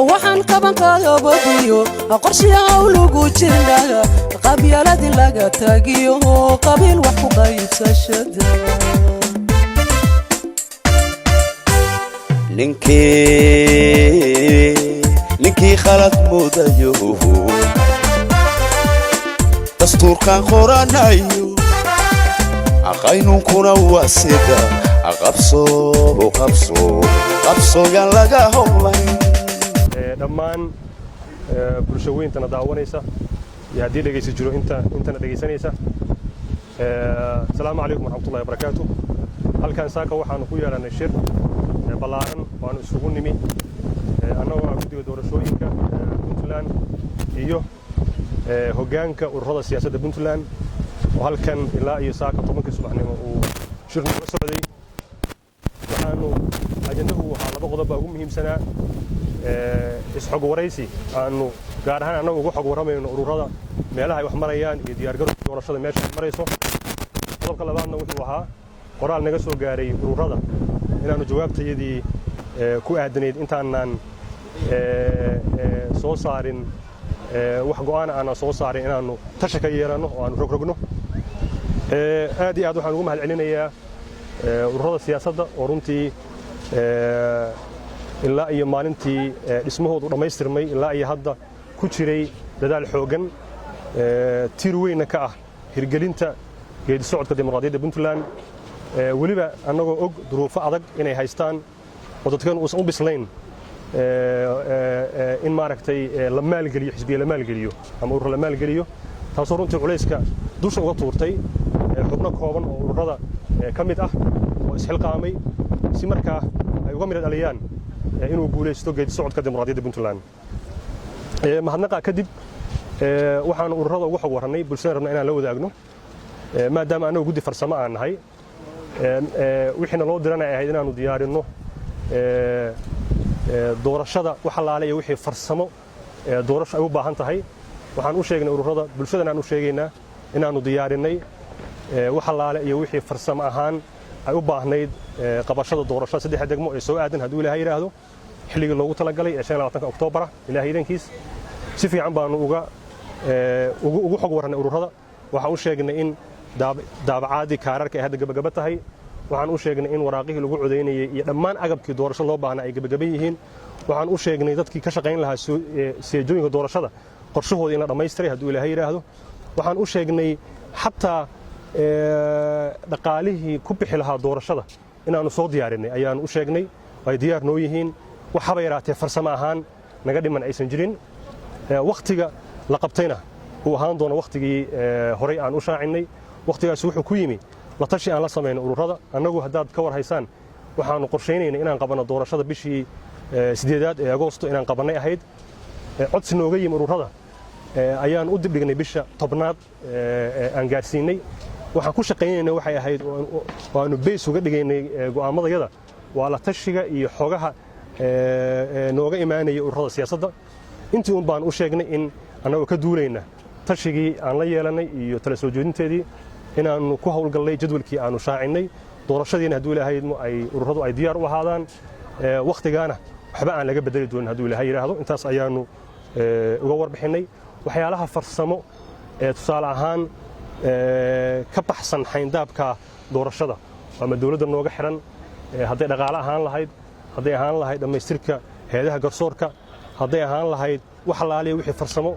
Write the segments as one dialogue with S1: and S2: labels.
S1: waxaan qaban qaabadiyo qorshaha lagu jirnaa qabyaalad laga tagiyo qabiil wax ku qaybsashada
S2: ninkii khalad mudayo dastuurkan qoranayo aqaynunkuna waa sida qabso yan laga howlay
S3: dhammaan bulshooyintana daawanaysa iyo haddii dhegaysi jiro intana dhegaysanaysa asalaamu calaykum waraxmatullahi wabarakaatu halkan saaka waxaanu ku yeelanay shir ballaaran waanu isugu nimi annagoo ah guddiga doorashooyinka puntland iyo hoggaanka ururada siyaasadda puntland oo halkan ilaa iyo saaka 10 subaxnimo uu shir nooga socday waxaanu ajandahu ahaa laba qodob ugu muhiimsanaa isxog waraysi aanu gaar ahaan annagu ugu xog waramayno ururada meelaha ay wax marayaan iyo diyaargarowga doorashada meesha ay marayso qodobka labaadna wuxuu ahaa qoraal naga soo gaaray ururada inaanu jawaabtayadii ku aadanayd intaanaan soo saarin wax go'aan aan soo saarin inaanu tashi ka yeelano oo aanu rogrogno aad iyo aad waxaan ugu mahadcelinayaa ururada siyaasadda oo runtii ilaa iyo maalintii dhismahoodu dhammaystirmay ilaa iyo hadda ku jiray dadaal xooggan tiir weynna ka ah hirgelinta geedi socodka dimuqraadiyadda puntland weliba annagoo og duruufo adag inay haystaan oo dadkan uusan u bislayn in maaragtay la maalgeliyo xisbiya la maalgeliyo ama urur la maalgeliyo taasoo runtii culayska dusha uga tuurtay xubno kooban oo ururada ka mid ah oo isxilqaamay si markaa ay uga midha dhaliyaan inuu guulaysto geedi socodka dimuqraadiyadda puntland mahadnaqa kadib waxaanu ururada ugu xog warrannay bulshada rabna inaan la wadaagno maadaama annagu guddi farsamo aan nahay wixiina loo diran ay ahayd inaanu diyaarinno doorashada wax allaale iyo wixii farsamo doorasho ay u baahan tahay waxaan u sheegnay ururada bulshadana aan u sheegaynaa inaanu diyaarinay wax allaale iyo wixii farsamo ahaan ay u baahnayd qabashada doorashada saddex degmo ee soo aadan hadduu ilaahay yiraahdo xilligii loogu talagalay ee 25 Oktoobar ilaahay idankiis si fiican baanu ugu xog warranay ururada waxaan u sheegnay in daabacaadii kaararka ay hadda gabagaba tahay waxaan u sheegnay in waraaqihii lagu codeynayay iyo dhammaan agabkii doorasho loo baahnaa ay gabagaba yihiin waxaan u sheegnay dadkii ka shaqayn lahaa seejooyinka doorashada qorshahooda in la dhammaystiray hadduu ilaahay yiraahdo waxaan u sheegnay xataa dhaqaalihii ku bixi lahaa doorashada inaanu soo diyaarinay ayaanu u sheegnay ay diyaar noo yihiin wax haba yaraatee farsamo ahaan naga dhiman aysan jirin wakhtiga la qabtayna uu ahaan doono wakhtigii horey aan u shaacinay wakhtigaasi wuxuu ku yimi la tashi aan la samayno ururada annagu haddaad ka war haysaan waxaanu qorshaynaynay inaan qabanno doorashada bishii 8aad ee Agoosto inaan qabannay ahayd codsi nooga yimi ururada ayaan u dibdhignay bisha 10aad aan gaarsiinay waxaan ku shaqaynaynay waxay ahayd waanu beys uga dhigaynay go'aamadayada waa la tashiga iyo xogaha nooga imaanaya ururada siyaasadda intii un baan u sheegnay in annagoo ka duulayna tashigii aan la yeelanay iyo tala soo jeedinteedii inaanu ku hawlgallay jadwalkii aanu shaacinay doorashadiina hadduu ilaahay ay ururadu ay diyaar u ahaadaan wakhtigaana waxba aan laga bedeli doonin hadduu ilaahay yiraahdo intaas ayaanu uga warbixinay waxyaalaha farsamo tusaale ahaan ka baxsan xayndaabka doorashada ama dawladda nooga xiran hadday dhaqaale ahaan lahayd hadday ahaan lahayd dhammaystirka hay'adaha garsoorka hadday ahaan lahayd wax allaaliya wixii farsamo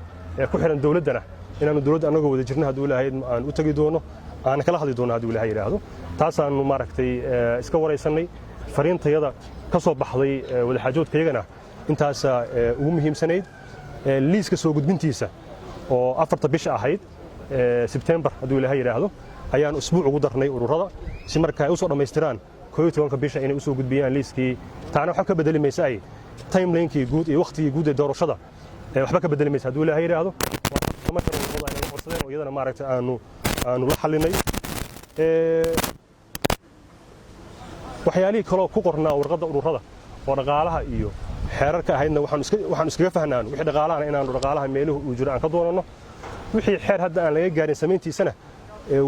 S3: ku xiran dawladdana inaanu dawladda annagoo wada jirno hadduu ilaahay aan u tagi doono aan kala hadli doono hadduu ilaahay yiraahdo taasaanu maaragtay iska waraysanay fariintayada ka soo baxday wadaxaajoodkayagana intaasa ugu muhiimsanayd liiska soo gudbintiisa oo 4 bisha ahayd September hadduu ilaahay yiraahdo ayaan usbuuc ugu darnay ururada si markaa ay u soo dhamaystiraan 12 bisha inay u soo gudbiyaan liiskii taana waxa ka bedeli maysa ay timeline-kii guud iyo waqtigii guud ee doorashada waxba ka bedeli maysa hadduu ilaahay yiraahdo ma karo ururada inay qorsadeen oo iyadana maaragtay aanu la xalinay waxyaalihii kaloo ku qornaa warqadda ururada oo dhaqaalaha iyo xeerarka ahaydna waxaan iskaga fahnaan wixii dhaqaalahana inaanu dhaqaalaha meeluhu uu jiro aan ka doonano wixii xeer hadda aan laga gaarin samayntiisana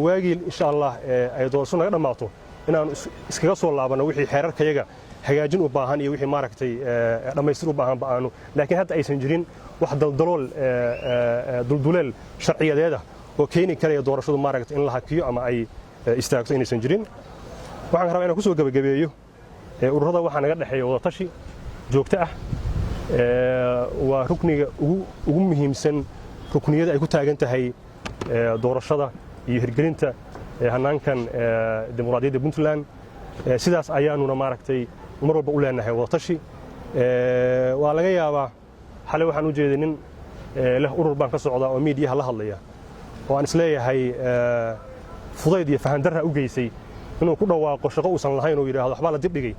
S3: waagii insha Allah ay doorasho naga dhamaato inaanu iskaga soo laabanno wixii xeerarkayaga hagaajin u baahan iyo wixii maaragtay dhammaystir u baahan ba'aanu laakiin hadda aysan jirin wax dulduleel sharciyadeeda oo keeni karaya doorashadu maaragtay in la hakiyo ama ay istaagto inaysan jirin waxaan rabaa inaan ku soo gabagabeeyo ururada waxaa naga dhexeeya wadatashi joogto ah waa rukniga ugu muhiimsan rukniyada ay ku taagan tahay doorashada iyo hirgelinta hannaankan dimuqraadiyadda Puntland sidaas ayaanuna maaragtay mar walba u leenahay wadatashi waa laga yaabaa xalay waxaan u jeeday nin leh urur baan ka socdaa oo miidiyaha la hadlaya oo aan isleeyahay fudayd iyo fahan darra u geysay inuu ku dhawaaqo shaqo uusan lahayn oo yidhaahdo waxbaa la dibdhigay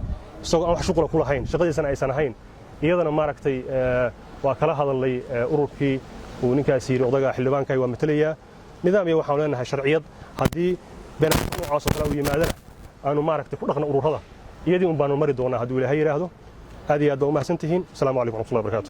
S3: isagoo aan wax shuqula ku lahayn shaqadiisana aysan ahayn iyadana maaragtay waa kala hadalnay ururkii uu ninkaas yidhi odaga xildhibaankaay waa matalayaa nidaam iyo waxaan leenahay sharciyad haddii beenaadka noocaas oo kale uu yimaadana aanu maaragtay ku dhaqno ururada iyadii un baanu mari doonaa hadduu ilaahay yidhaahdo aad iyo aad baa u mahadsan tihiin asalaamu calaykum waraxmatullahi wabarakaatu